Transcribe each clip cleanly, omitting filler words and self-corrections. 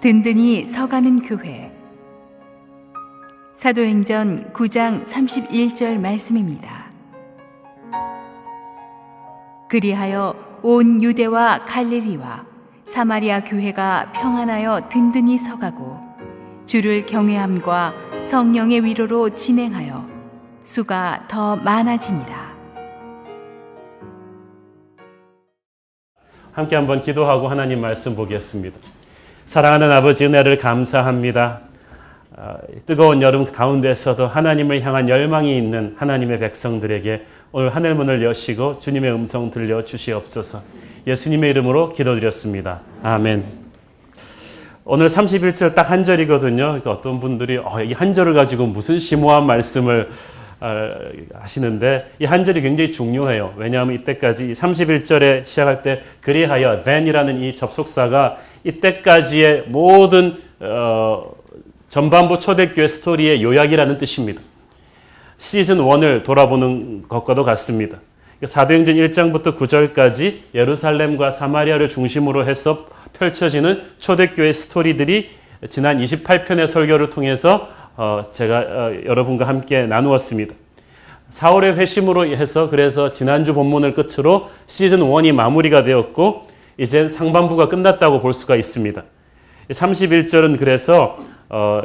든든히 서가는 교회. 사도행전 9장 31절 말씀입니다. 그리하여 온 유대와 갈릴리와 사마리아 교회가 평안하여 든든히 서가고 주를 경외함과 성령의 위로로 진행하여 수가 더 많아지니라. 함께 한번 기도하고 하나님 말씀 보겠습니다. 사랑하는 아버지, 은혜를 감사합니다. 뜨거운 여름 가운데서도 하나님을 향한 열망이 있는 하나님의 백성들에게 오늘 하늘문을 여시고 주님의 음성 들려 주시옵소서. 예수님의 이름으로 기도드렸습니다. 아멘. 오늘 31절 딱 한 절이거든요. 어떤 분들이 이 한 절을 가지고 무슨 심오한 말씀을 하시는데 이 한 절이 굉장히 중요해요. 왜냐하면 이때까지 31절에 시작할 때 그리하여 then이라는 이 접속사가 이때까지의 모든 전반부 초대교회 스토리의 요약이라는 뜻입니다. 시즌 1을 돌아보는 것과도 같습니다. 사도행전 1장부터 9절까지 예루살렘과 사마리아를 중심으로 해서 펼쳐지는 초대교회 스토리들이 지난 28편의 설교를 통해서 제가 여러분과 함께 나누었습니다. 4월의 회심으로 해서 그래서 지난주 본문을 끝으로 시즌 1이 마무리가 되었고 이제 상반부가 끝났다고 볼 수가 있습니다. 31절은 그래서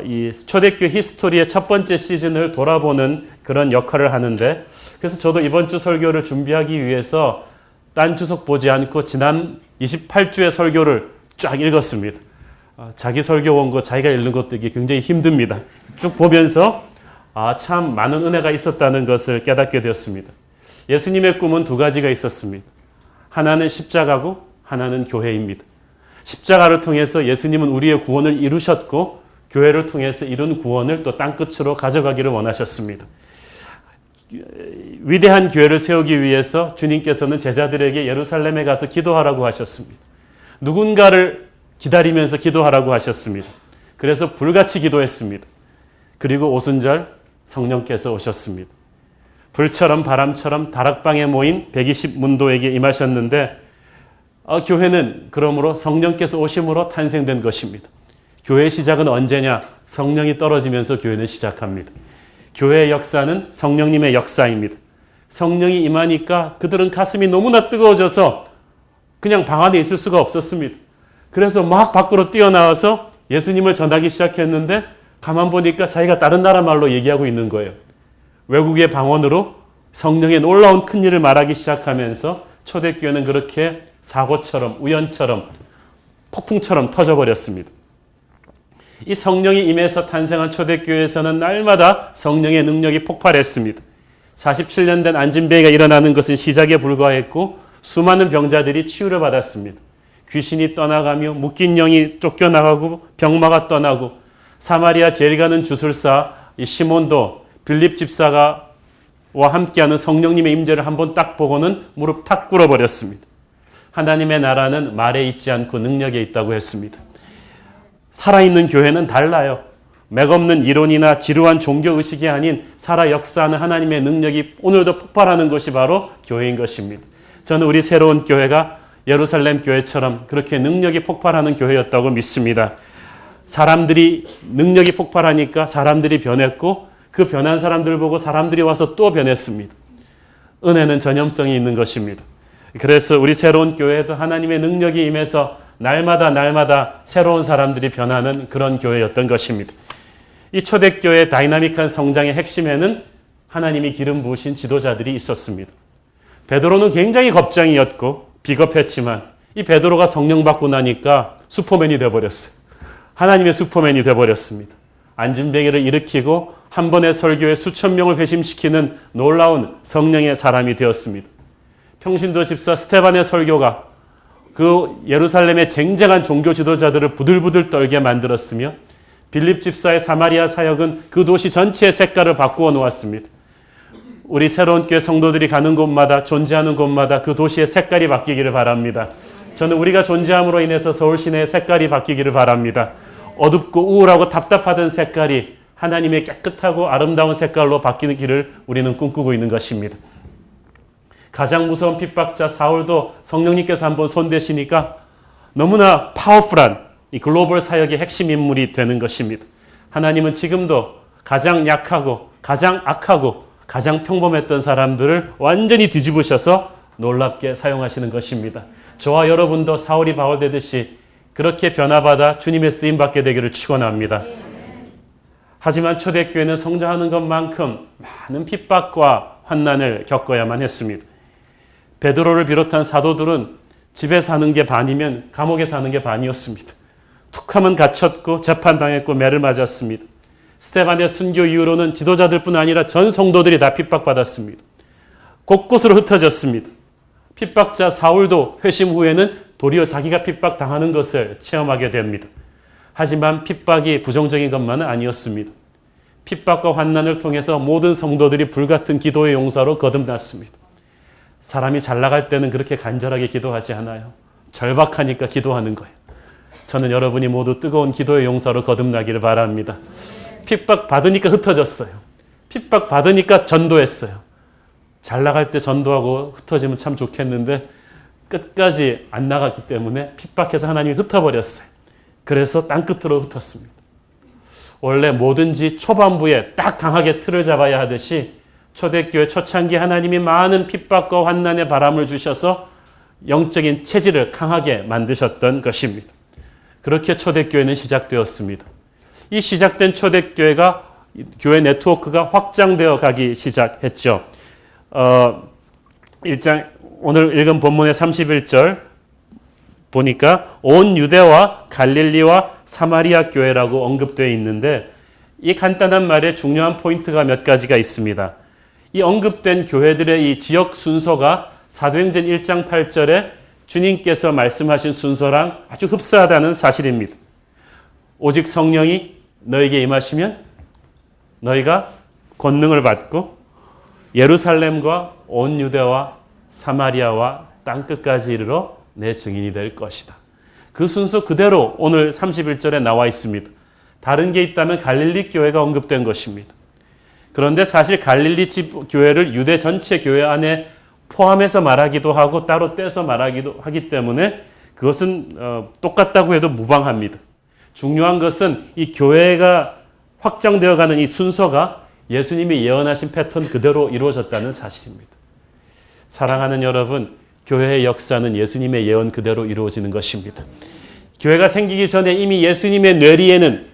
이 초대교회 히스토리의 첫 번째 시즌을 돌아보는 그런 역할을 하는데, 그래서 저도 이번 주 설교를 준비하기 위해서 딴 주석 보지 않고 지난 28주의 설교를 쫙 읽었습니다. 자기 설교 원고 자기가 읽는 것도 이게 굉장히 힘듭니다. 쭉 보면서 참 많은 은혜가 있었다는 것을 깨닫게 되었습니다. 예수님의 꿈은 두 가지가 있었습니다. 하나는 십자가고 하나는 교회입니다. 십자가를 통해서 예수님은 우리의 구원을 이루셨고 교회를 통해서 이룬 구원을 또 땅끝으로 가져가기를 원하셨습니다. 위대한 교회를 세우기 위해서 주님께서는 제자들에게 예루살렘에 가서 기도하라고 하셨습니다. 누군가를 기다리면서 기도하라고 하셨습니다. 그래서 불같이 기도했습니다. 그리고 오순절 성령께서 오셨습니다. 불처럼 바람처럼 다락방에 모인 120문도에게 임하셨는데 교회는 그러므로 성령께서 오심으로 탄생된 것입니다. 교회의 시작은 언제냐? 성령이 떨어지면서 교회는 시작합니다. 교회의 역사는 성령님의 역사입니다. 성령이 임하니까 그들은 가슴이 너무나 뜨거워져서 그냥 방 안에 있을 수가 없었습니다. 그래서 막 밖으로 뛰어나와서 예수님을 전하기 시작했는데 가만 보니까 자기가 다른 나라 말로 얘기하고 있는 거예요. 외국의 방언으로 성령의 놀라운 큰일을 말하기 시작하면서 초대교회는 그렇게 사고처럼 우연처럼 폭풍처럼 터져버렸습니다. 이 성령이 임해서 탄생한 초대교회에서는 날마다 성령의 능력이 폭발했습니다. 47년 된 안진뱅이가 일어나는 것은 시작에 불과했고 수많은 병자들이 치유를 받았습니다. 귀신이 떠나가며 묶인 영이 쫓겨나가고 병마가 떠나고 사마리아 제일 가는 주술사 시몬도 빌립 집사와 함께하는 성령님의 임재를 한번 딱 보고는 무릎 탁 꿇어버렸습니다. 하나님의 나라는 말에 있지 않고 능력에 있다고 했습니다. 살아있는 교회는 달라요. 맥없는 이론이나 지루한 종교의식이 아닌 살아 역사하는 하나님의 능력이 오늘도 폭발하는 것이 바로 교회인 것입니다. 저는 우리 새로운 교회가 예루살렘 교회처럼 그렇게 능력이 폭발하는 교회였다고 믿습니다. 사람들이 능력이 폭발하니까 사람들이 변했고 그 변한 사람들 보고 사람들이 와서 또 변했습니다. 은혜는 전염성이 있는 것입니다. 그래서 우리 새로운 교회도 하나님의 능력이 임해서 날마다 새로운 사람들이 변하는 그런 교회였던 것입니다. 이 초대교회의 다이나믹한 성장의 핵심에는 하나님이 기름 부으신 지도자들이 있었습니다. 베드로는 굉장히 겁쟁이였고 비겁했지만 이 베드로가 성령 받고 나니까 슈퍼맨이 되어버렸어요. 하나님의 슈퍼맨이 되어버렸습니다. 안진뱅이를 일으키고 한 번의 설교에 수천 명을 회심시키는 놀라운 성령의 사람이 되었습니다. 평신도 집사 스테반의 설교가 그 예루살렘의 쟁쟁한 종교 지도자들을 부들부들 떨게 만들었으며 빌립 집사의 사마리아 사역은 그 도시 전체의 색깔을 바꾸어 놓았습니다. 우리 새로운 교회 성도들이 가는 곳마다 존재하는 곳마다 그 도시의 색깔이 바뀌기를 바랍니다. 저는 우리가 존재함으로 인해서 서울 시내의 색깔이 바뀌기를 바랍니다. 어둡고 우울하고 답답하던 색깔이 하나님의 깨끗하고 아름다운 색깔로 바뀌기를 우리는 꿈꾸고 있는 것입니다. 가장 무서운 핍박자 사울도 성령님께서 한번 손대시니까 너무나 파워풀한 이 글로벌 사역의 핵심 인물이 되는 것입니다. 하나님은 지금도 가장 약하고 가장 악하고 가장 평범했던 사람들을 완전히 뒤집으셔서 놀랍게 사용하시는 것입니다. 저와 여러분도 사울이 바울 되듯이 그렇게 변화받아 주님의 쓰임받게 되기를 축원합니다. 하지만 초대교회는 성장하는 것만큼 많은 핍박과 환난을 겪어야만 했습니다. 베드로를 비롯한 사도들은 집에 사는 게 반이면 감옥에 사는 게 반이었습니다. 툭하면 갇혔고 재판당했고 매를 맞았습니다. 스데반의 순교 이후로는 지도자들뿐 아니라 전 성도들이 다 핍박받았습니다. 곳곳으로 흩어졌습니다. 핍박자 사울도 회심 후에는 도리어 자기가 핍박당하는 것을 체험하게 됩니다. 하지만 핍박이 부정적인 것만은 아니었습니다. 핍박과 환난을 통해서 모든 성도들이 불같은 기도의 용사로 거듭났습니다. 사람이 잘 나갈 때는 그렇게 간절하게 기도하지 않아요. 절박하니까 기도하는 거예요. 저는 여러분이 모두 뜨거운 기도의 용사로 거듭나기를 바랍니다. 핍박 받으니까 흩어졌어요. 핍박 받으니까 전도했어요. 잘 나갈 때 전도하고 흩어지면 참 좋겠는데 끝까지 안 나갔기 때문에 핍박해서 하나님이 흩어버렸어요. 그래서 땅끝으로 흩었습니다. 원래 뭐든지 초반부에 딱 강하게 틀을 잡아야 하듯이 초대교회 초창기 하나님이 많은 핍박과 환난의 바람을 주셔서 영적인 체질을 강하게 만드셨던 것입니다. 그렇게 초대교회는 시작되었습니다. 이 시작된 초대교회가 교회 네트워크가 확장되어 가기 시작했죠. 1장 오늘 읽은 본문의 31절 보니까 온 유대와 갈릴리와 사마리아 교회라고 언급되어 있는데 이 간단한 말에 중요한 포인트가 몇 가지가 있습니다. 이 언급된 교회들의 이 지역 순서가 사도행전 1장 8절에 주님께서 말씀하신 순서랑 아주 흡사하다는 사실입니다. 오직 성령이 너에게 임하시면 너희가 권능을 받고 예루살렘과 온 유대와 사마리아와 땅끝까지 이르러 내 증인이 될 것이다. 그 순서 그대로 오늘 31절에 나와 있습니다. 다른 게 있다면 갈릴리 교회가 언급된 것입니다. 그런데 사실 갈릴리 교회를 유대 전체 교회 안에 포함해서 말하기도 하고 따로 떼서 말하기도 하기 때문에 그것은 똑같다고 해도 무방합니다. 중요한 것은 이 교회가 확장되어 가는 이 순서가 예수님이 예언하신 패턴 그대로 이루어졌다는 사실입니다. 사랑하는 여러분, 교회의 역사는 예수님의 예언 그대로 이루어지는 것입니다. 교회가 생기기 전에 이미 예수님의 뇌리에는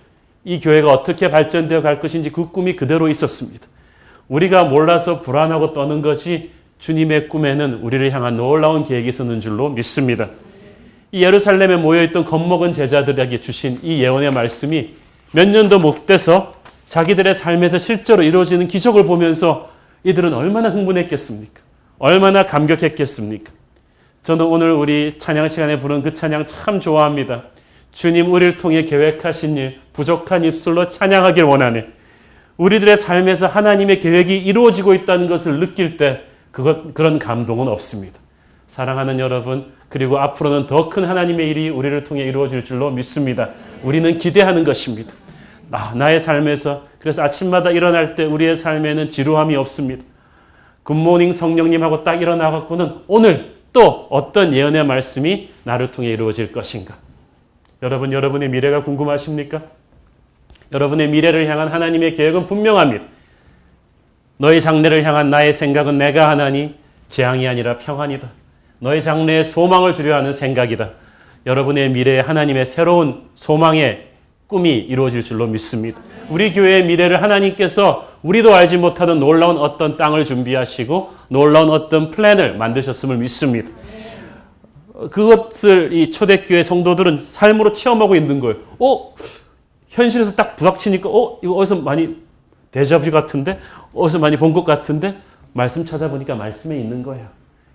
이 교회가 어떻게 발전되어 갈 것인지 그 꿈이 그대로 있었습니다. 우리가 몰라서 불안하고 떠는 것이 주님의 꿈에는 우리를 향한 놀라운 계획이 있었는 줄로 믿습니다. 이 예루살렘에 모여있던 겁먹은 제자들에게 주신 이 예언의 말씀이 몇 년도 못 돼서 자기들의 삶에서 실제로 이루어지는 기적을 보면서 이들은 얼마나 흥분했겠습니까? 얼마나 감격했겠습니까? 저는 오늘 우리 찬양 시간에 부른 그 찬양 참 좋아합니다. 주님 우리를 통해 계획하신 일 부족한 입술로 찬양하길 원하네. 우리들의 삶에서 하나님의 계획이 이루어지고 있다는 것을 느낄 때 그런 감동은 없습니다. 사랑하는 여러분, 그리고 앞으로는 더 큰 하나님의 일이 우리를 통해 이루어질 줄로 믿습니다. 우리는 기대하는 것입니다. 나의 삶에서 그래서 아침마다 일어날 때 우리의 삶에는 지루함이 없습니다. 굿모닝 성령님하고 딱 일어나갖고는 오늘 또 어떤 예언의 말씀이 나를 통해 이루어질 것인가. 여러분, 여러분의 미래가 궁금하십니까? 여러분의 미래를 향한 하나님의 계획은 분명합니다. 너희 장래를 향한 나의 생각은 내가 하나니 재앙이 아니라 평안이다. 너희 장래에 소망을 주려 하는 생각이다. 여러분의 미래에 하나님의 새로운 소망의 꿈이 이루어질 줄로 믿습니다. 우리 교회의 미래를 하나님께서 우리도 알지 못하던 놀라운 어떤 땅을 준비하시고 놀라운 어떤 플랜을 만드셨음을 믿습니다. 그것을 이 초대교회 성도들은 삶으로 체험하고 있는 거예요. 현실에서 딱 부닥치니까 이거 어디서 많이 데자뷰 같은데? 어디서 많이 본 것 같은데? 말씀 찾아보니까 말씀에 있는 거예요.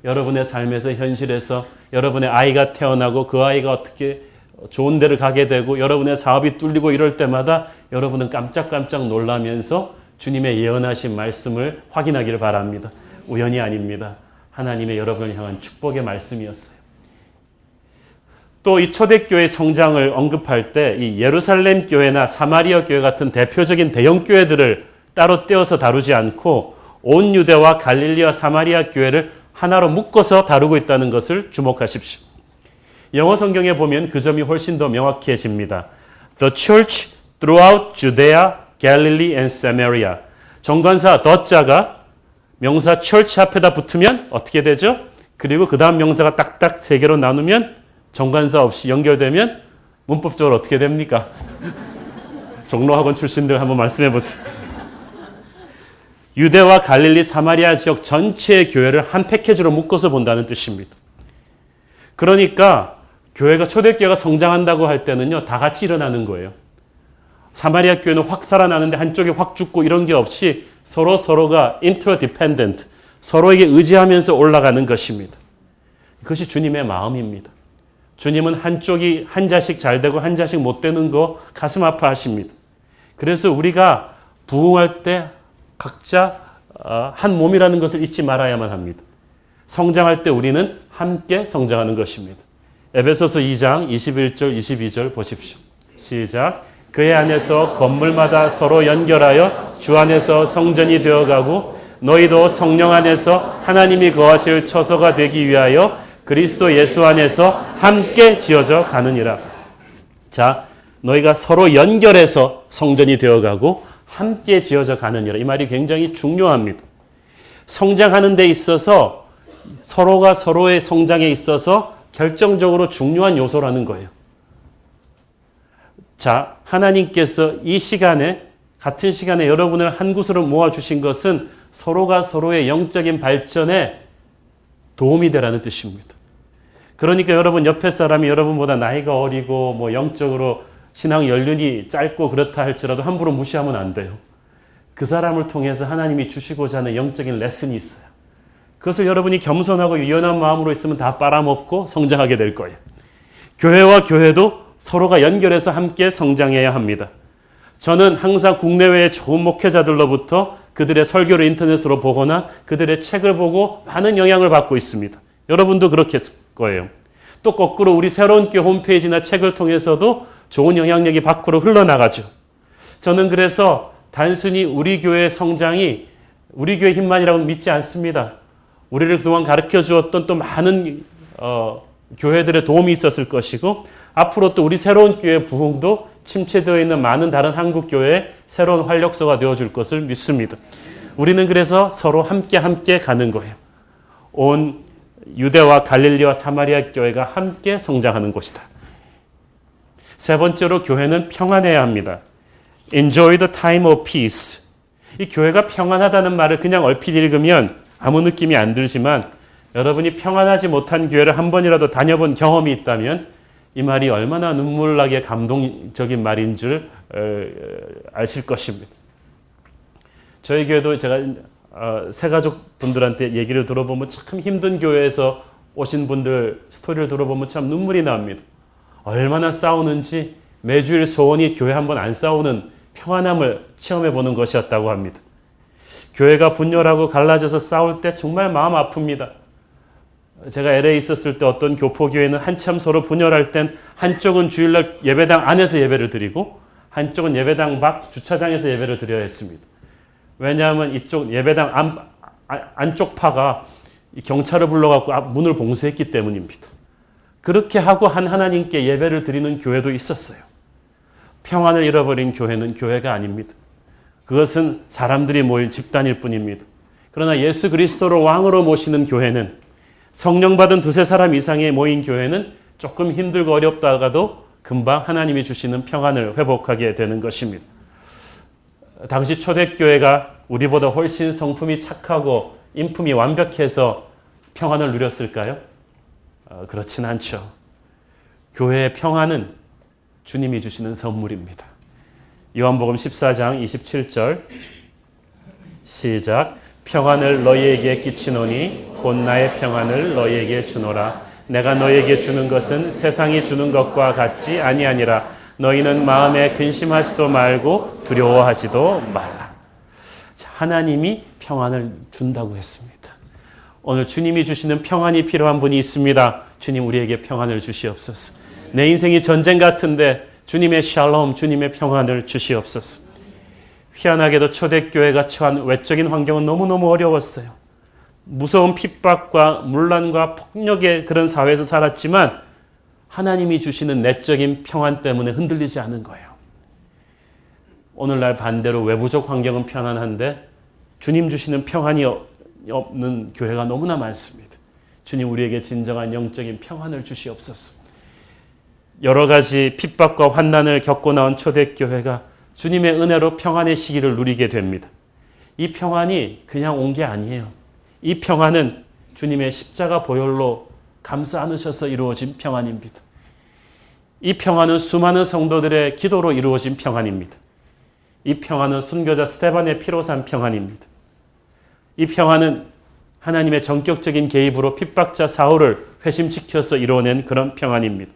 여러분의 삶에서 현실에서 여러분의 아이가 태어나고 그 아이가 어떻게 좋은 데를 가게 되고 여러분의 사업이 뚫리고 이럴 때마다 여러분은 깜짝깜짝 놀라면서 주님의 예언하신 말씀을 확인하기를 바랍니다. 우연이 아닙니다. 하나님의 여러분을 향한 축복의 말씀이었어요. 또 이 초대교회 성장을 언급할 때 이 예루살렘 교회나 사마리아 교회 같은 대표적인 대형 교회들을 따로 떼어서 다루지 않고 온 유대와 갈릴리와 사마리아 교회를 하나로 묶어서 다루고 있다는 것을 주목하십시오. 영어 성경에 보면 그 점이 훨씬 더 명확해집니다. The church throughout Judea, Galilee and Samaria. 정관사 the자가 명사 church 앞에다 붙으면 어떻게 되죠? 그리고 그 다음 명사가 딱딱 세 개로 나누면 정관사 없이 연결되면 문법적으로 어떻게 됩니까? 종로학원 출신들 한번 말씀해 보세요. 유대와 갈릴리, 사마리아 지역 전체의 교회를 한 패키지로 묶어서 본다는 뜻입니다. 그러니까 교회가 초대교회가 성장한다고 할 때는요, 다 같이 일어나는 거예요. 사마리아 교회는 확 살아나는데 한쪽이 확 죽고 이런 게 없이 서로가 interdependent, 서로에게 의지하면서 올라가는 것입니다. 그것이 주님의 마음입니다. 주님은 한쪽이 한 자씩 잘 되고 한 자씩 못 되는 거 가슴 아파하십니다. 그래서 우리가 부흥할 때 각자 한 몸이라는 것을 잊지 말아야만 합니다. 성장할 때 우리는 함께 성장하는 것입니다. 에베소서 2장 21절 22절 보십시오. 시작. 그의 안에서 건물마다 서로 연결하여 주 안에서 성전이 되어가고 너희도 성령 안에서 하나님이 거하실 처소가 되기 위하여 그리스도 예수 안에서 함께 지어져 가느니라. 자, 너희가 서로 연결해서 성전이 되어가고 함께 지어져 가느니라. 이 말이 굉장히 중요합니다. 성장하는 데 있어서 서로가 서로의 성장에 있어서 결정적으로 중요한 요소라는 거예요. 자, 하나님께서 이 시간에, 같은 시간에 여러분을 한 곳으로 모아주신 것은 서로가 서로의 영적인 발전에 도움이 되라는 뜻입니다. 그러니까 여러분 옆에 사람이 여러분보다 나이가 어리고 뭐 영적으로 신앙 연륜이 짧고 그렇다 할지라도 함부로 무시하면 안 돼요. 그 사람을 통해서 하나님이 주시고자 하는 영적인 레슨이 있어요. 그것을 여러분이 겸손하고 유연한 마음으로 있으면 다 빨아먹고 성장하게 될 거예요. 교회와 교회도 서로가 연결해서 함께 성장해야 합니다. 저는 항상 국내외의 좋은 목회자들로부터 그들의 설교를 인터넷으로 보거나 그들의 책을 보고 많은 영향을 받고 있습니다. 여러분도 그렇겠을 거예요. 또 거꾸로 우리 새로운 교회 홈페이지나 책을 통해서도 좋은 영향력이 밖으로 흘러나가죠. 저는 그래서 단순히 우리 교회의 성장이 우리 교회 힘만이라고 믿지 않습니다. 우리를 그동안 가르쳐 주었던 또 많은 교회들의 도움이 있었을 것이고 앞으로 또 우리 새로운 교회 부흥도 침체되어 있는 많은 다른 한국 교회의 새로운 활력소가 되어줄 것을 믿습니다. 우리는 그래서 서로 함께 가는 거예요. 온 유대와 갈릴리와 사마리아 교회가 함께 성장하는 곳이다. 세 번째로 교회는 평안해야 합니다. Enjoy the time of peace. 이 교회가 평안하다는 말을 그냥 얼핏 읽으면 아무 느낌이 안 들지만 여러분이 평안하지 못한 교회를 한 번이라도 다녀본 경험이 있다면 이 말이 얼마나 눈물나게 감동적인 말인 줄 아실 것입니다. 저희 교회도 제가 새가족 분들한테 얘기를 들어보면 참 힘든 교회에서 오신 분들 스토리를 들어보면 참 눈물이 납니다. 얼마나 싸우는지 매주일 소원이 교회 한 번 안 싸우는 평안함을 체험해 보는 것이었다고 합니다. 교회가 분열하고 갈라져서 싸울 때 정말 마음 아픕니다. 제가 LA에 있었을 때 어떤 교포교회는 한참 서로 분열할 땐 한쪽은 주일날 예배당 안에서 예배를 드리고 한쪽은 예배당 밖 주차장에서 예배를 드려야 했습니다. 왜냐하면 이쪽 예배당 안쪽 파가 경찰을 불러갖고 문을 봉쇄했기 때문입니다. 그렇게 하고 하나님께 예배를 드리는 교회도 있었어요. 평안을 잃어버린 교회는 교회가 아닙니다. 그것은 사람들이 모인 집단일 뿐입니다. 그러나 예수 그리스도를 왕으로 모시는 교회는 성령 받은 두세 사람 이상의 모인 교회는 조금 힘들고 어렵다가도 금방 하나님이 주시는 평안을 회복하게 되는 것입니다. 당시 초대교회가 우리보다 훨씬 성품이 착하고 인품이 완벽해서 평안을 누렸을까요? 그렇진 않죠. 교회의 평안은 주님이 주시는 선물입니다. 요한복음 14장 27절 시작. 평안을 너희에게 끼치노니 곧 나의 평안을 너희에게 주노라. 내가 너희에게 주는 것은 세상이 주는 것과 같지 아니하니라. 너희는 마음에 근심하지도 말고 두려워하지도 말라. 하나님이 평안을 준다고 했습니다. 오늘 주님이 주시는 평안이 필요한 분이 있습니다. 주님 우리에게 평안을 주시옵소서. 내 인생이 전쟁 같은데 주님의 샬롬, 주님의 평안을 주시옵소서. 희한하게도 초대교회가 처한 외적인 환경은 너무너무 어려웠어요. 무서운 핍박과 문란과 폭력의 그런 사회에서 살았지만 하나님이 주시는 내적인 평안 때문에 흔들리지 않은 거예요. 오늘날 반대로 외부적 환경은 편안한데 주님 주시는 평안이 없는 교회가 너무나 많습니다. 주님 우리에게 진정한 영적인 평안을 주시옵소서. 여러 가지 핍박과 환난을 겪고 나온 초대교회가 주님의 은혜로 평안의 시기를 누리게 됩니다. 이 평안이 그냥 온 게 아니에요. 이 평안은 주님의 십자가 보혈로 감싸 안으셔서 이루어진 평안입니다. 이 평안은 수많은 성도들의 기도로 이루어진 평안입니다. 이 평안은 순교자 스데반의 피로 산 평안입니다. 이 평안은 하나님의 전격적인 개입으로 핍박자 사울을 회심시켜서 이루어낸 그런 평안입니다.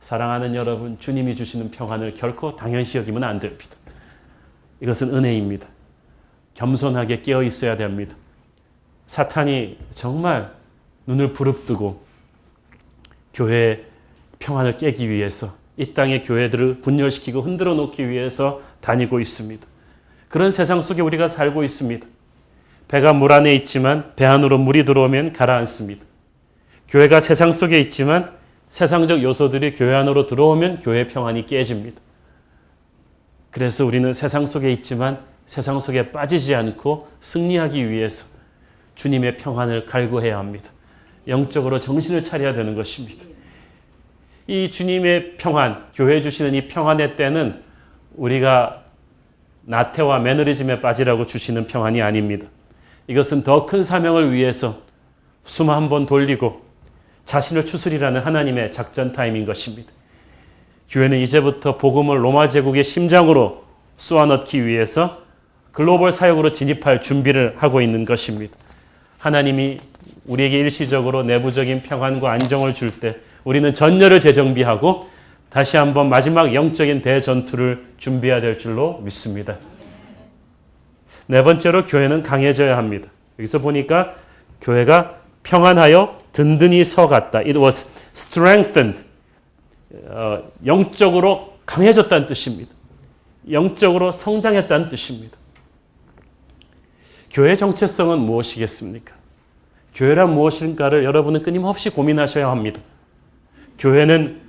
사랑하는 여러분, 주님이 주시는 평안을 결코 당연시 여기면 안 됩니다. 이것은 은혜입니다. 겸손하게 깨어 있어야 됩니다. 사탄이 정말 눈을 부릅뜨고 교회의 평안을 깨기 위해서 이 땅의 교회들을 분열시키고 흔들어 놓기 위해서 다니고 있습니다. 그런 세상 속에 우리가 살고 있습니다. 배가 물 안에 있지만 배 안으로 물이 들어오면 가라앉습니다. 교회가 세상 속에 있지만 세상적 요소들이 교회 안으로 들어오면 교회 평안이 깨집니다. 그래서 우리는 세상 속에 있지만 세상 속에 빠지지 않고 승리하기 위해서 주님의 평안을 갈구해야 합니다. 영적으로 정신을 차려야 되는 것입니다. 이 주님의 평안, 교회 주시는 이 평안의 때는 우리가 나태와 매너리즘에 빠지라고 주시는 평안이 아닙니다. 이것은 더 큰 사명을 위해서 숨 한 번 돌리고 자신을 추스리라는 하나님의 작전 타임인 것입니다. 교회는 이제부터 복음을 로마 제국의 심장으로 쏘아넣기 위해서 글로벌 사역으로 진입할 준비를 하고 있는 것입니다. 하나님이 우리에게 일시적으로 내부적인 평안과 안정을 줄 때 우리는 전열을 재정비하고 다시 한번 마지막 영적인 대전투를 준비해야 될 줄로 믿습니다. 네 번째로 교회는 강해져야 합니다. 여기서 보니까 교회가 평안하여 든든히 서갔다. It was strengthened. 영적으로 강해졌다는 뜻입니다. 영적으로 성장했다는 뜻입니다. 교회의 정체성은 무엇이겠습니까? 교회란 무엇인가를 여러분은 끊임없이 고민하셔야 합니다. 교회는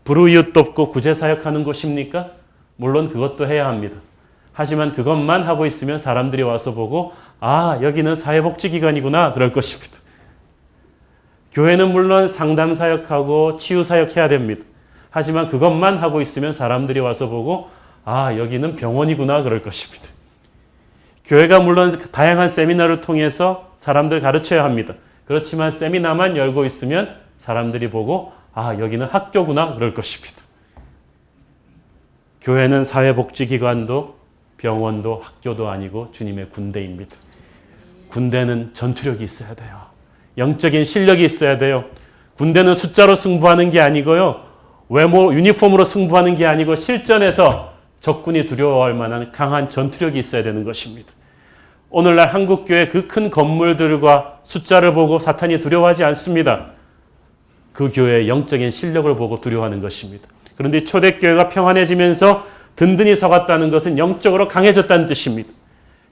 불우이웃 돕고 구제사역하는 곳입니까? 물론 그것도 해야 합니다. 하지만 그것만 하고 있으면 사람들이 와서 보고 아, 여기는 사회복지기관이구나 그럴 것입니다. 교회는 물론 상담사역하고 치유사역해야 됩니다. 하지만 그것만 하고 있으면 사람들이 와서 보고 아, 여기는 병원이구나 그럴 것입니다. 교회가 물론 다양한 세미나를 통해서 사람들 가르쳐야 합니다. 그렇지만 세미나만 열고 있으면 사람들이 보고 아, 여기는 학교구나 그럴 것입니다. 교회는 사회복지기관도 병원도 학교도 아니고 주님의 군대입니다. 군대는 전투력이 있어야 돼요. 영적인 실력이 있어야 돼요. 군대는 숫자로 승부하는 게 아니고요. 외모, 유니폼으로 승부하는 게 아니고 실전에서 적군이 두려워할 만한 강한 전투력이 있어야 되는 것입니다. 오늘날 한국교회 그 큰 건물들과 숫자를 보고 사탄이 두려워하지 않습니다. 그 교회의 영적인 실력을 보고 두려워하는 것입니다. 그런데 초대교회가 평안해지면서 든든히 서갔다는 것은 영적으로 강해졌다는 뜻입니다.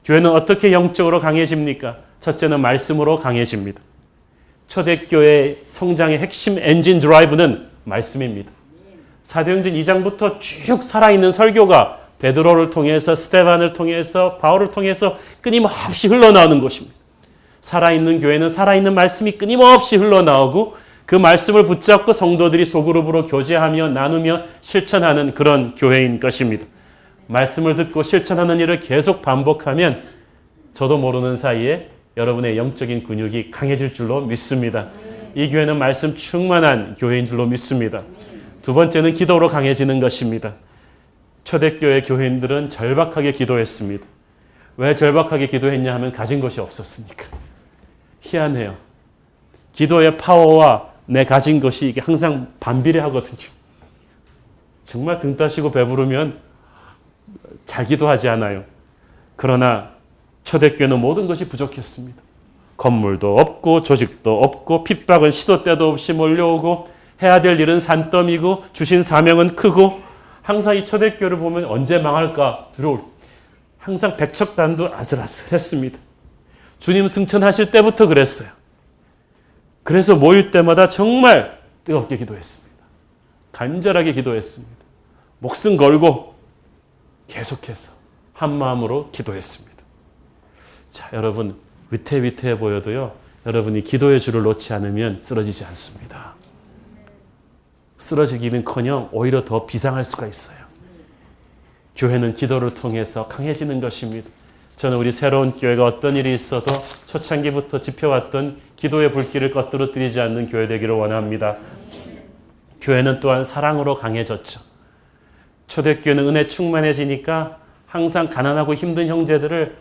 교회는 어떻게 영적으로 강해집니까? 첫째는 말씀으로 강해집니다. 초대교회의 성장의 핵심 엔진 드라이브는 말씀입니다. 사도행전 2장부터 쭉 살아있는 설교가 베드로를 통해서 스데반을 통해서 바울을 통해서 끊임없이 흘러나오는 것입니다. 살아있는 교회는 살아있는 말씀이 끊임없이 흘러나오고 그 말씀을 붙잡고 성도들이 소그룹으로 교제하며 나누며 실천하는 그런 교회인 것입니다. 말씀을 듣고 실천하는 일을 계속 반복하면 저도 모르는 사이에 여러분의 영적인 근육이 강해질 줄로 믿습니다. 이 교회는 말씀 충만한 교회인 줄로 믿습니다. 두 번째는 기도로 강해지는 것입니다. 초대교회 교회인들은 절박하게 기도했습니다. 왜 절박하게 기도했냐 하면 가진 것이 없었으니까. 희한해요. 기도의 파워와 내 가진 것이 이게 항상 반비례하거든요. 정말 등 따시고 배부르면 잘 기도하지 않아요. 그러나 초대교회는 모든 것이 부족했습니다. 건물도 없고 조직도 없고 핍박은 시도 때도 없이 몰려오고 해야 될 일은 산더미고 주신 사명은 크고 항상 이 초대교회를 보면 언제 망할까 두려울 항상 백척단도 아슬아슬했습니다. 주님 승천하실 때부터 그랬어요. 그래서 모일 때마다 정말 뜨겁게 기도했습니다. 간절하게 기도했습니다. 목숨 걸고 계속해서 한 마음으로 기도했습니다. 자, 여러분 위태위태해 보여도요, 여러분이 기도의 줄을 놓지 않으면 쓰러지지 않습니다. 쓰러지기는커녕 오히려 더 비상할 수가 있어요. 교회는 기도를 통해서 강해지는 것입니다. 저는 우리 새로운 교회가 어떤 일이 있어도 초창기부터 지펴왔던 기도의 불길을 꺼뜨려뜨리지 않는 교회 되기를 원합니다. 교회는 또한 사랑으로 강해졌죠. 초대교회는 은혜 충만해지니까 항상 가난하고 힘든 형제들을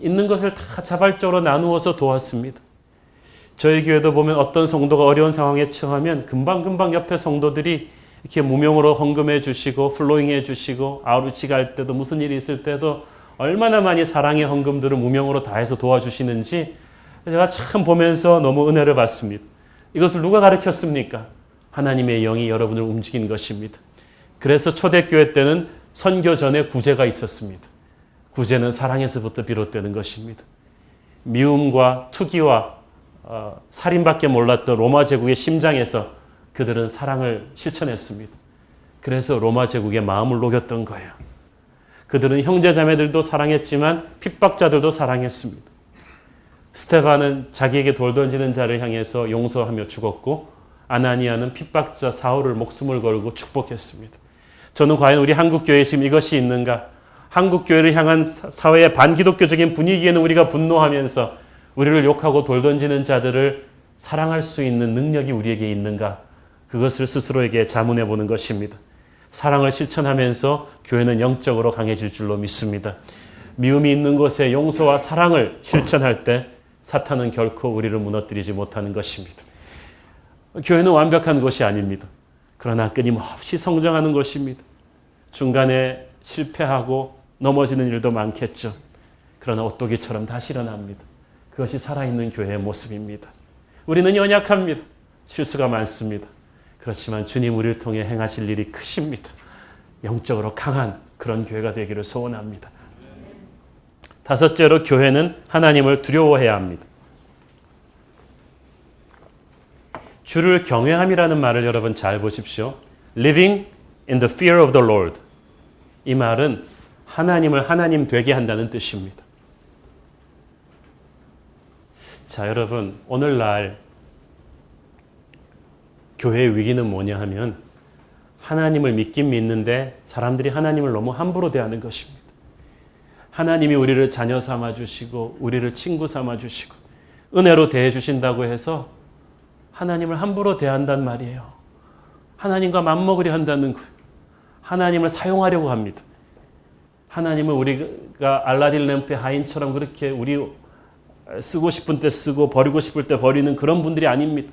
있는 것을 다 자발적으로 나누어서 도왔습니다. 저희 교회도 보면 어떤 성도가 어려운 상황에 처하면 금방금방 옆에 성도들이 이렇게 무명으로 헌금해 주시고 플로잉해 주시고 아우루치 갈 때도 무슨 일이 있을 때도 얼마나 많이 사랑의 헌금들을 무명으로 다해서 도와주시는지 제가 참 보면서 너무 은혜를 받습니다. 이것을 누가 가르쳤습니까? 하나님의 영이 여러분을 움직인 것입니다. 그래서 초대교회 때는 선교 전에 구제가 있었습니다. 구제는 사랑에서부터 비롯되는 것입니다. 미움과 투기와 살인밖에 몰랐던 로마 제국의 심장에서 그들은 사랑을 실천했습니다. 그래서 로마 제국의 마음을 녹였던 거예요. 그들은 형제자매들도 사랑했지만 핍박자들도 사랑했습니다. 스테반은 자기에게 돌 던지는 자를 향해서 용서하며 죽었고, 아나니아는 핍박자 사울을 목숨을 걸고 축복했습니다. 저는 과연 우리 한국교회에 지금 이것이 있는가? 한국교회를 향한 사회의 반기독교적인 분위기에는 우리가 분노하면서 우리를 욕하고 돌 던지는 자들을 사랑할 수 있는 능력이 우리에게 있는가? 그것을 스스로에게 자문해 보는 것입니다. 사랑을 실천하면서 교회는 영적으로 강해질 줄로 믿습니다. 미움이 있는 곳에 용서와 사랑을 실천할 때 사탄은 결코 우리를 무너뜨리지 못하는 것입니다. 교회는 완벽한 것이 아닙니다. 그러나 끊임없이 성장하는 것입니다. 중간에 실패하고 넘어지는 일도 많겠죠. 그러나 오뚜기처럼 다시 일어납니다. 그것이 살아있는 교회의 모습입니다. 우리는 연약합니다. 실수가 많습니다. 그렇지만 주님 우리를 통해 행하실 일이 크십니다. 영적으로 강한 그런 교회가 되기를 소원합니다. 다섯째로 교회는 하나님을 두려워해야 합니다. 주를 경외함이라는 말을 여러분 잘 보십시오. Living in the fear of the Lord. 이 말은 하나님을 하나님 되게 한다는 뜻입니다. 자, 여러분 오늘날 교회의 위기는 뭐냐 하면 하나님을 믿긴 믿는데 사람들이 하나님을 너무 함부로 대하는 것입니다. 하나님이 우리를 자녀 삼아주시고 우리를 친구 삼아주시고 은혜로 대해주신다고 해서 하나님을 함부로 대한단 말이에요. 하나님과 맞먹으려 한다는 거예요. 하나님을 사용하려고 합니다. 하나님은 우리가 알라딘 램프의 하인처럼 그렇게 우리 쓰고 싶은 때 쓰고 버리고 싶을 때 버리는 그런 분들이 아닙니다.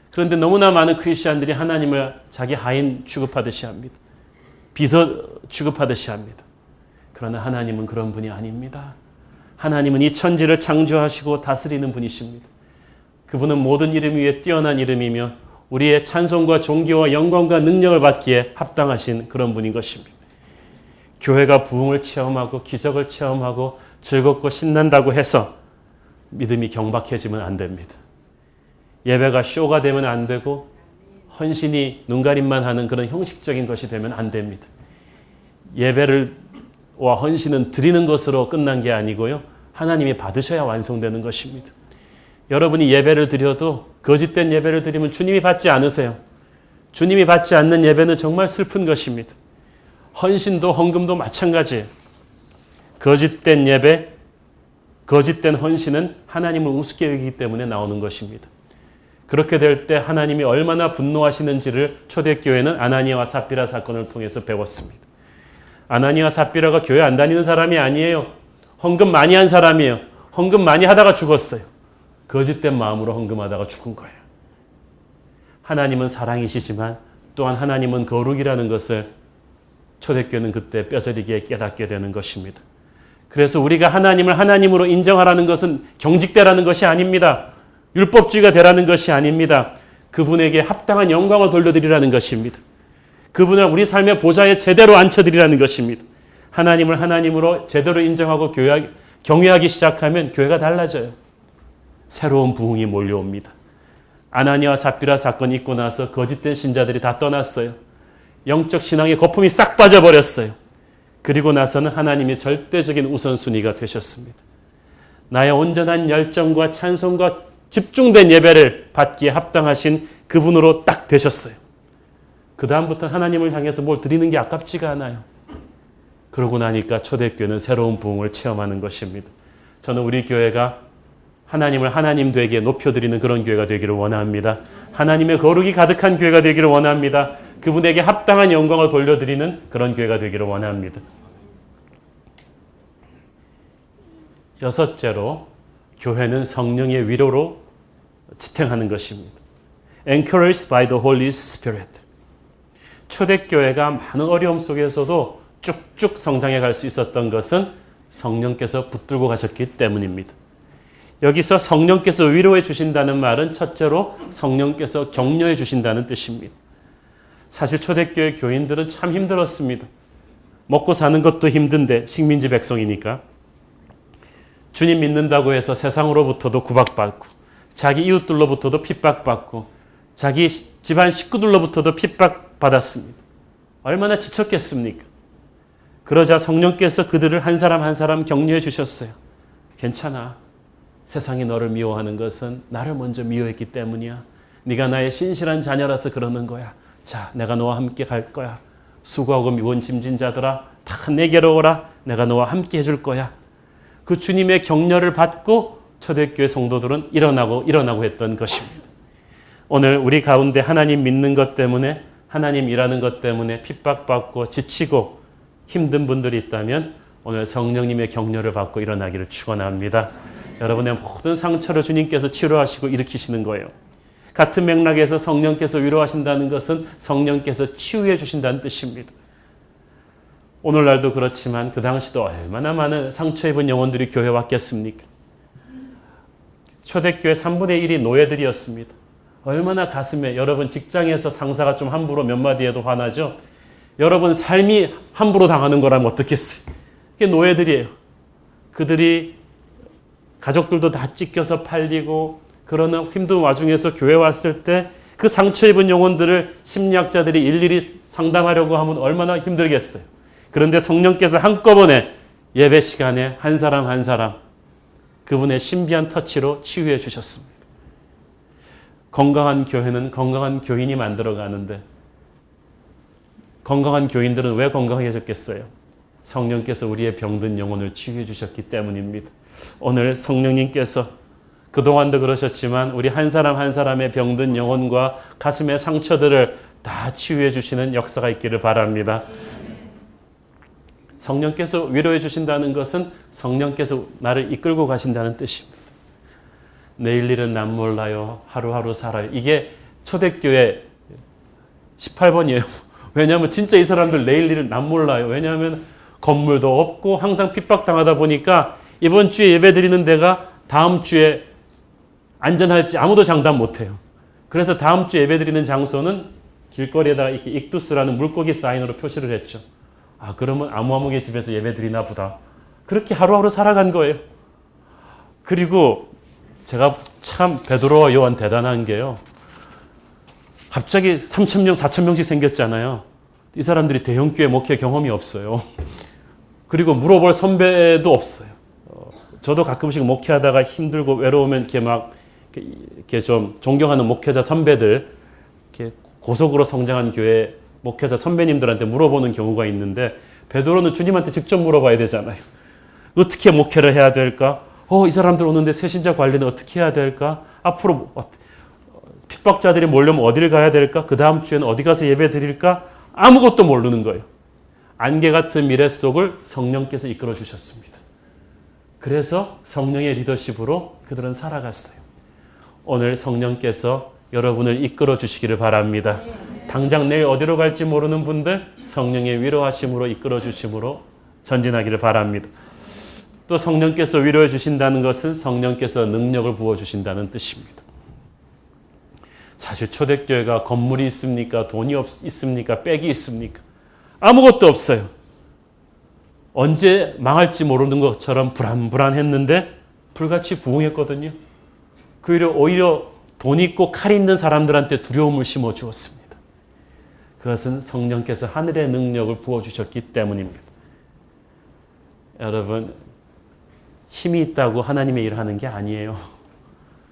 그런데 너무나 많은 크리스천들이 하나님을 자기 하인 취급하듯이 합니다. 비서 취급하듯이 합니다. 그러나 하나님은 그런 분이 아닙니다. 하나님은 이 천지를 창조하시고 다스리는 분이십니다. 그분은 모든 이름 위에 뛰어난 이름이며 우리의 찬송과 존귀와 영광과 능력을 받기에 합당하신 그런 분인 것입니다. 교회가 부흥을 체험하고 기적을 체험하고 즐겁고 신난다고 해서 믿음이 경박해지면 안 됩니다. 예배가 쇼가 되면 안 되고 헌신이 눈가림만 하는 그런 형식적인 것이 되면 안 됩니다. 예배와 헌신은 드리는 것으로 끝난 게 아니고요. 하나님이 받으셔야 완성되는 것입니다. 여러분이 예배를 드려도 거짓된 예배를 드리면 주님이 받지 않으세요. 주님이 받지 않는 예배는 정말 슬픈 것입니다. 헌신도 헌금도 마찬가지예요. 거짓된 예배, 거짓된 헌신은 하나님을 우습게 여기기 때문에 나오는 것입니다. 그렇게 될 때 하나님이 얼마나 분노하시는지를 초대교회는 아나니아와 삽비라 사건을 통해서 배웠습니다. 아나니아와 삽비라가 교회 안 다니는 사람이 아니에요. 헌금 많이 한 사람이에요. 헌금 많이 하다가 죽었어요. 거짓된 마음으로 헌금하다가 죽은 거예요. 하나님은 사랑이시지만 또한 하나님은 거룩이라는 것을 초대교회는 그때 뼈저리게 깨닫게 되는 것입니다. 그래서 우리가 하나님을 하나님으로 인정하라는 것은 경직되라는 것이 아닙니다. 율법주의가 되라는 것이 아닙니다. 그분에게 합당한 영광을 돌려드리라는 것입니다. 그분을 우리 삶의 보좌에 제대로 앉혀드리라는 것입니다. 하나님을 하나님으로 제대로 인정하고 경외하기 시작하면 교회가 달라져요. 새로운 부흥이 몰려옵니다. 아나니아와 삽비라 사건이 있고 나서 거짓된 신자들이 다 떠났어요. 영적 신앙의 거품이 싹 빠져버렸어요. 그리고 나서는 하나님의 절대적인 우선순위가 되셨습니다. 나의 온전한 열정과 찬송과 집중된 예배를 받기에 합당하신 그분으로 딱 되셨어요. 그 다음부터 하나님을 향해서 뭘 드리는 게 아깝지가 않아요. 그러고 나니까 초대교회는 새로운 부흥을 체험하는 것입니다. 저는 우리 교회가 하나님을 하나님 되게 높여드리는 그런 교회가 되기를 원합니다. 하나님의 거룩이 가득한 교회가 되기를 원합니다. 그분에게 합당한 영광을 돌려드리는 그런 교회가 되기를 원합니다. 여섯째로 교회는 성령의 위로로 지탱하는 것입니다. Encouraged by the Holy Spirit. 초대교회가 많은 어려움 속에서도 쭉쭉 성장해 갈 수 있었던 것은 성령께서 붙들고 가셨기 때문입니다. 여기서 성령께서 위로해 주신다는 말은 첫째로 성령께서 격려해 주신다는 뜻입니다. 사실 초대교회 교인들은 참 힘들었습니다. 먹고 사는 것도 힘든데 식민지 백성이니까 주님 믿는다고 해서 세상으로부터도 구박받고 자기 이웃들로부터도 핍박받고 자기 집안 식구들로부터도 핍박받았습니다. 얼마나 지쳤겠습니까? 그러자 성령께서 그들을 한 사람 한 사람 격려해 주셨어요. 괜찮아. 세상이 너를 미워하는 것은 나를 먼저 미워했기 때문이야. 네가 나의 신실한 자녀라서 그러는 거야. 자, 내가 너와 함께 갈 거야. 수고하고 미운 짐진 자들아, 다 내게로 오라. 내가 너와 함께 해줄 거야. 그 주님의 격려를 받고 초대교회 성도들은 일어나고 했던 것입니다. 오늘 우리 가운데 하나님 믿는 것 때문에, 하나님 일하는 것 때문에 핍박받고 지치고 힘든 분들이 있다면 오늘 성령님의 격려를 받고 일어나기를 축원합니다. 여러분의 모든 상처를 주님께서 치료하시고 일으키시는 거예요. 같은 맥락에서 성령께서 위로하신다는 것은 성령께서 치유해 주신다는 뜻입니다. 오늘날도 그렇지만 그 당시도 얼마나 많은 상처 입은 영혼들이 교회에 왔겠습니까? 초대교회 3분의 1이 노예들이었습니다. 얼마나 가슴에, 여러분 직장에서 상사가 좀 함부로 몇 마디 해도 화나죠? 여러분 삶이 함부로 당하는 거라면 어떻겠어요? 그게 노예들이에요. 그들이 가족들도 다 찢겨서 팔리고 그러는 힘든 와중에서 교회 왔을 때 그 상처 입은 영혼들을 심리학자들이 일일이 상담하려고 하면 얼마나 힘들겠어요. 그런데 성령께서 한꺼번에 예배 시간에 한 사람 한 사람 그분의 신비한 터치로 치유해 주셨습니다. 건강한 교회는 건강한 교인이 만들어가는데 건강한 교인들은 왜 건강해졌겠어요? 성령께서 우리의 병든 영혼을 치유해 주셨기 때문입니다. 오늘 성령님께서 그동안도 그러셨지만 우리 한 사람 한 사람의 병든 영혼과 가슴의 상처들을 다 치유해 주시는 역사가 있기를 바랍니다. 성령께서 위로해 주신다는 것은 성령께서 나를 이끌고 가신다는 뜻입니다. 내일 일은 난 몰라요. 하루하루 살아요. 이게 초대교회 18번이에요. 왜냐하면 진짜 이 사람들 내일 일은 난 몰라요. 왜냐하면 건물도 없고 항상 핍박당하다 보니까 이번 주에 예배 드리는 데가 다음 주에 안전할지 아무도 장담 못해요. 그래서 다음 주 예배 드리는 장소는 길거리에다가 이렇게 익두스라는 물고기 사인으로 표시를 했죠. 아, 그러면 아무아무개 집에서 예배 드리나 보다. 그렇게 하루하루 살아간 거예요. 그리고 제가 참 베드로와 요한 대단한 게요. 갑자기 3,000명, 4,000명씩 생겼잖아요. 이 사람들이 대형교회 목회 경험이 없어요. 그리고 물어볼 선배도 없어요. 저도 가끔씩 목회하다가 힘들고 외로우면 이렇게 좀 존경하는 목회자 선배들, 이렇게 고속으로 성장한 교회 목회자 선배님들한테 물어보는 경우가 있는데 베드로는 주님한테 직접 물어봐야 되잖아요. 어떻게 목회를 해야 될까? 이 사람들 오는데 새신자 관리는 어떻게 해야 될까? 앞으로 핍박자들이 몰려면 어디를 가야 될까? 그 다음 주에는 어디 가서 예배 드릴까? 아무것도 모르는 거예요. 안개 같은 미래 속을 성령께서 이끌어 주셨습니다. 그래서 성령의 리더십으로 그들은 살아갔어요. 오늘 성령께서 여러분을 이끌어 주시기를 바랍니다. 당장 내일 어디로 갈지 모르는 분들 성령의 위로하심으로 이끌어 주심으로 전진하기를 바랍니다. 또 성령께서 위로해 주신다는 것은 성령께서 능력을 부어 주신다는 뜻입니다. 사실 초대교회가 건물이 있습니까? 돈이 있습니까? 백이 있습니까? 아무것도 없어요. 언제 망할지 모르는 것처럼 불안불안했는데 불같이 부흥했거든요. 오히려 돈 있고 칼 있는 사람들한테 두려움을 심어 주었습니다. 그것은 성령께서 하늘의 능력을 부어주셨기 때문입니다. 여러분, 힘이 있다고 하나님의 일을 하는 게 아니에요.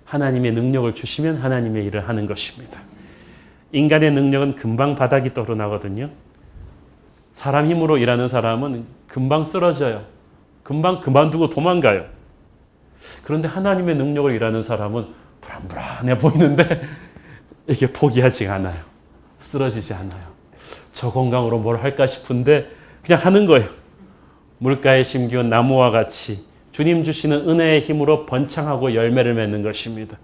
하나님의 능력을 주시면 하나님의 일을 하는 것입니다. 인간의 능력은 금방 바닥이 떠오르나거든요. 사람 힘으로 일하는 사람은 금방 쓰러져요. 금방 그만두고 도망가요. 그런데 하나님의 능력을 일하는 사람은 불안불안해 보이는데 이게 포기하지 않아요. 쓰러지지 않아요. 저 건강으로 뭘 할까 싶은데 그냥 하는 거예요. 물가에 심기운 나무와 같이 주님 주시는 은혜의 힘으로 번창하고 열매를 맺는 것입니다.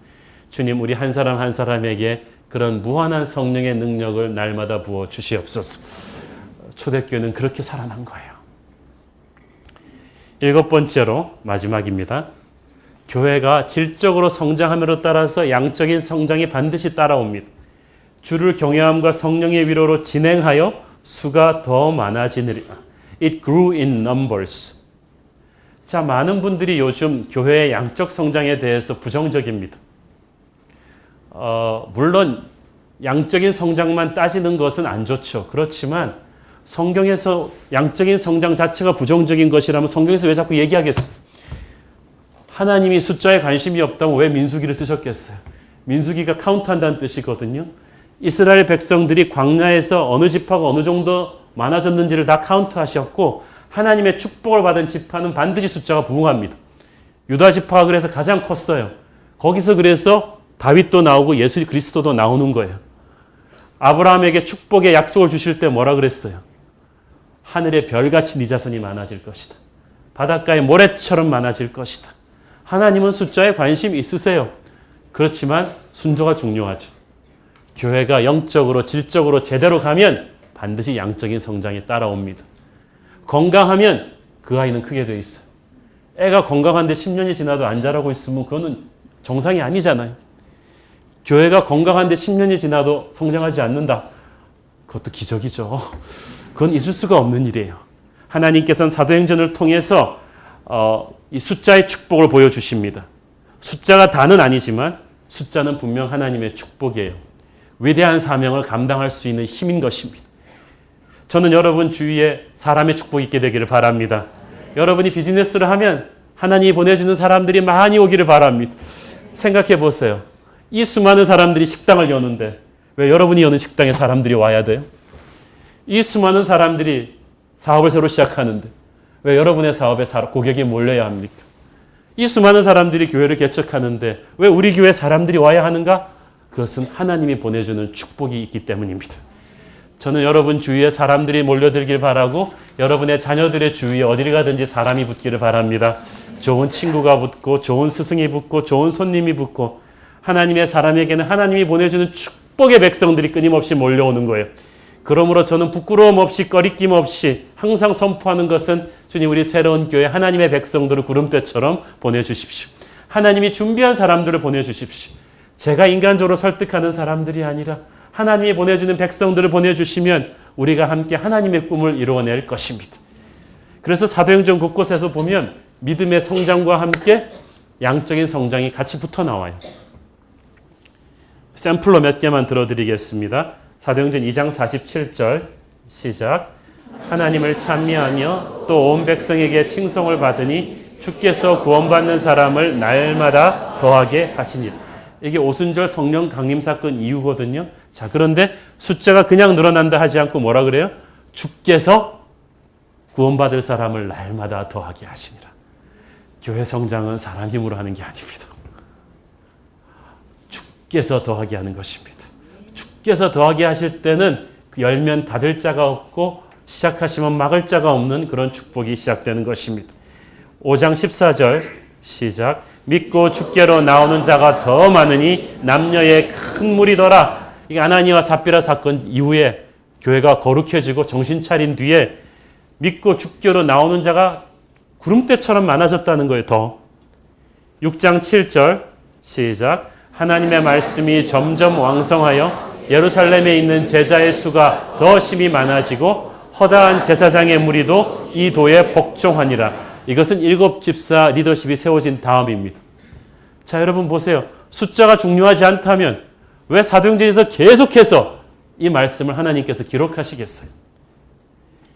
주님, 우리 한 사람 한 사람에게 그런 무한한 성령의 능력을 날마다 부어 주시옵소서. 초대교회는 그렇게 살아난 거예요. 7번째로 마지막입니다. 교회가 질적으로 성장함으로 따라서 양적인 성장이 반드시 따라옵니다. 주를 경외함과 성령의 위로로 진행하여 수가 더 많아지느리라. It grew in numbers. 자, 많은 분들이 요즘 교회의 양적 성장에 대해서 부정적입니다. 물론 양적인 성장만 따지는 것은 안 좋죠. 그렇지만 성경에서 양적인 성장 자체가 부정적인 것이라면 성경에서 왜 자꾸 얘기하겠어요? 하나님이 숫자에 관심이 없다면 왜 민수기를 쓰셨겠어요? 민수기가 카운트한다는 뜻이거든요. 이스라엘 백성들이 광야에서 어느 지파가 어느 정도 많아졌는지를 다 카운트하셨고 하나님의 축복을 받은 지파는 반드시 숫자가 부응합니다. 유다 지파가 그래서 가장 컸어요. 거기서 그래서 다윗도 나오고 예수 그리스도도 나오는 거예요. 아브라함에게 축복의 약속을 주실 때 뭐라 그랬어요? 하늘의 별같이 네 자손이 많아질 것이다. 바닷가의 모래처럼 많아질 것이다. 하나님은 숫자에 관심 있으세요. 그렇지만 순조가 중요하죠. 교회가 영적으로 질적으로 제대로 가면 반드시 양적인 성장이 따라옵니다. 건강하면 그 아이는 크게 돼 있어요. 애가 건강한데 10년이 지나도 안 자라고 있으면 그거는 정상이 아니잖아요. 교회가 건강한데 10년이 지나도 성장하지 않는다. 그것도 기적이죠. 그건 있을 수가 없는 일이에요. 하나님께서는 사도행전을 통해서 이 숫자의 축복을 보여주십니다. 숫자가 다는 아니지만 숫자는 분명 하나님의 축복이에요. 위대한 사명을 감당할 수 있는 힘인 것입니다. 저는 여러분 주위에 사람의 축복이 있게 되기를 바랍니다. 여러분이 비즈니스를 하면 하나님이 보내주는 사람들이 많이 오기를 바랍니다. 생각해 보세요. 이 수많은 사람들이 식당을 여는데 왜 여러분이 여는 식당에 사람들이 와야 돼요? 이 수많은 사람들이 사업을 새로 시작하는데 왜 여러분의 사업에 고객이 몰려야 합니까? 이 수많은 사람들이 교회를 개척하는데 왜 우리 교회에 사람들이 와야 하는가? 그것은 하나님이 보내주는 축복이 있기 때문입니다. 저는 여러분 주위에 사람들이 몰려들길 바라고 여러분의 자녀들의 주위에 어디를 가든지 사람이 붙기를 바랍니다. 좋은 친구가 붙고 좋은 스승이 붙고 좋은 손님이 붙고 하나님의 사람에게는 하나님이 보내주는 축복의 백성들이 끊임없이 몰려오는 거예요. 그러므로 저는 부끄러움 없이 꺼리낌 없이 항상 선포하는 것은 주님 우리 새로운 교회 하나님의 백성들을 구름대처럼 보내주십시오. 하나님이 준비한 사람들을 보내주십시오. 제가 인간적으로 설득하는 사람들이 아니라 하나님이 보내주는 백성들을 보내주시면 우리가 함께 하나님의 꿈을 이루어낼 것입니다. 그래서 사도행전 곳곳에서 보면 믿음의 성장과 함께 양적인 성장이 같이 붙어 나와요. 샘플로 몇 개만 들어드리겠습니다. 사도행전 2장 47절 시작. 하나님을 찬미하며 또 온 백성에게 칭송을 받으니 주께서 구원받는 사람을 날마다 더하게 하시니라. 이게 오순절 성령 강림 사건 이유거든요. 자, 그런데 숫자가 그냥 늘어난다 하지 않고 뭐라 그래요? 주께서 구원받을 사람을 날마다 더하게 하시니라. 교회 성장은 사람 힘으로 하는 게 아닙니다. 주께서 더하게 하는 것입니다. 주께서 더하게 하실 때는 열면 닫을 자가 없고 시작하시면 막을 자가 없는 그런 축복이 시작되는 것입니다. 5장 14절 시작. 믿고 주께로 나오는 자가 더 많으니 남녀의 큰 무리더라. 이게 아나니와 삽비라 사건 이후에 교회가 거룩해지고 정신 차린 뒤에 믿고 주께로 나오는 자가 구름대처럼 많아졌다는 거예요. 더. 6장 7절 시작. 하나님의 말씀이 점점 왕성하여 예루살렘에 있는 제자의 수가 더 심히 많아지고 허다한 제사장의 무리도 이 도에 복종하니라. 이것은 7 집사 리더십이 세워진 다음입니다. 자, 여러분 보세요. 숫자가 중요하지 않다면 왜 사도행전에서 계속해서 이 말씀을 하나님께서 기록하시겠어요?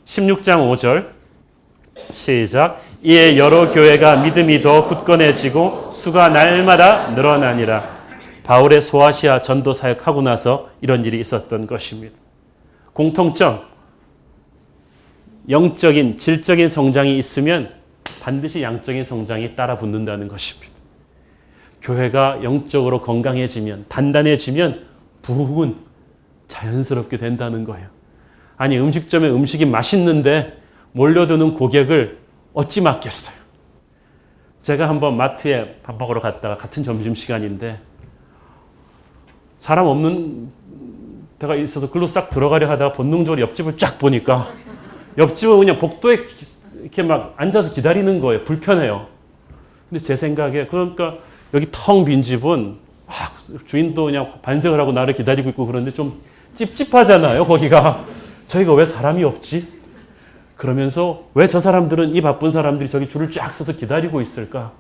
16장 5절 시작. 이에 여러 교회가 믿음이 더 굳건해지고 수가 날마다 늘어나니라. 바울의 소아시아 전도 사역하고 나서 이런 일이 있었던 것입니다. 공통점, 영적인, 질적인 성장이 있으면 반드시 양적인 성장이 따라 붙는다는 것입니다. 교회가 영적으로 건강해지면, 단단해지면 부흥은 자연스럽게 된다는 거예요. 아니, 음식점에 음식이 맛있는데 몰려드는 고객을 어찌 막겠어요? 제가 한번 마트에 밥 먹으러 갔다가 같은 점심시간인데 사람 없는 데가 있어서 글로 싹 들어가려 하다가 본능적으로 옆집을 쫙 보니까 옆집은 그냥 복도에 이렇게 막 앉아서 기다리는 거예요. 불편해요. 근데 제 생각에 그러니까 여기 텅 빈 집은 주인도 그냥 반성을 하고 나를 기다리고 있고 그런데 좀 찝찝하잖아요. 거기가. 저희가 왜 사람이 없지? 그러면서 왜 저 사람들은, 이 바쁜 사람들이 저기 줄을 쫙 서서 기다리고 있을까?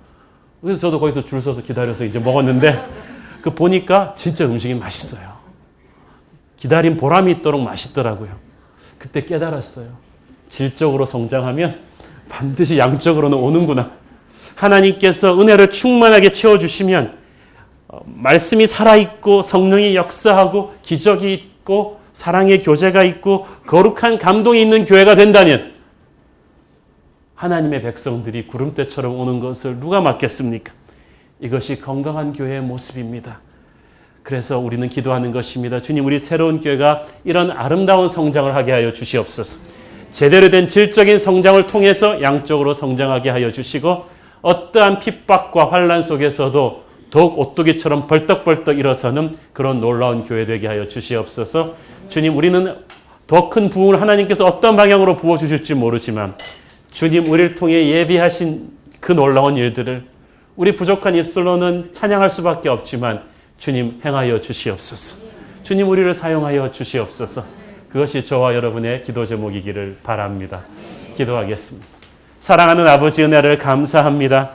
그래서 저도 거기서 줄 서서 기다려서 이제 먹었는데 그 보니까 진짜 음식이 맛있어요. 기다린 보람이 있도록 맛있더라고요. 그때 깨달았어요. 질적으로 성장하면 반드시 양적으로는 오는구나. 하나님께서 은혜를 충만하게 채워주시면 말씀이 살아있고 성령이 역사하고 기적이 있고 사랑의 교제가 있고 거룩한 감동이 있는 교회가 된다면 하나님의 백성들이 구름대처럼 오는 것을 누가 막겠습니까? 이것이 건강한 교회의 모습입니다. 그래서 우리는 기도하는 것입니다. 주님, 우리 새로운 교회가 이런 아름다운 성장을 하게 하여 주시옵소서. 제대로 된 질적인 성장을 통해서 양적으로 성장하게 하여 주시고 어떠한 핍박과 환난 속에서도 더욱 오뚜기처럼 벌떡벌떡 일어서는 그런 놀라운 교회 되게 하여 주시옵소서. 주님, 우리는 더 큰 부흥을 하나님께서 어떤 방향으로 부어주실지 모르지만 주님, 우리를 통해 예비하신 그 놀라운 일들을 우리 부족한 입술로는 찬양할 수밖에 없지만 주님, 행하여 주시옵소서. 주님, 우리를 사용하여 주시옵소서. 그것이 저와 여러분의 기도 제목이기를 바랍니다. 기도하겠습니다. 사랑하는 아버지, 은혜를 감사합니다.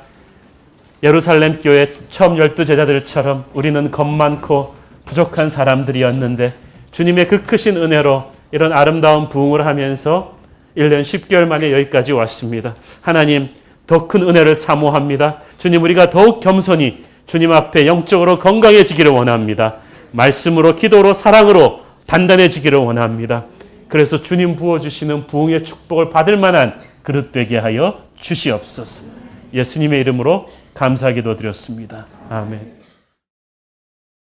예루살렘 교회 처음 12제자들처럼 우리는 겁 많고 부족한 사람들이었는데 주님의 그 크신 은혜로 이런 아름다운 부흥을 하면서 1년 10개월 만에 여기까지 왔습니다. 하나님, 더 큰 은혜를 사모합니다. 주님, 우리가 더욱 겸손히 주님 앞에 영적으로 건강해지기를 원합니다. 말씀으로, 기도로, 사랑으로 단단해지기를 원합니다. 그래서 주님 부어주시는 부흥의 축복을 받을 만한 그릇 되게 하여 주시옵소서. 예수님의 이름으로 감사기도 드렸습니다. 아멘.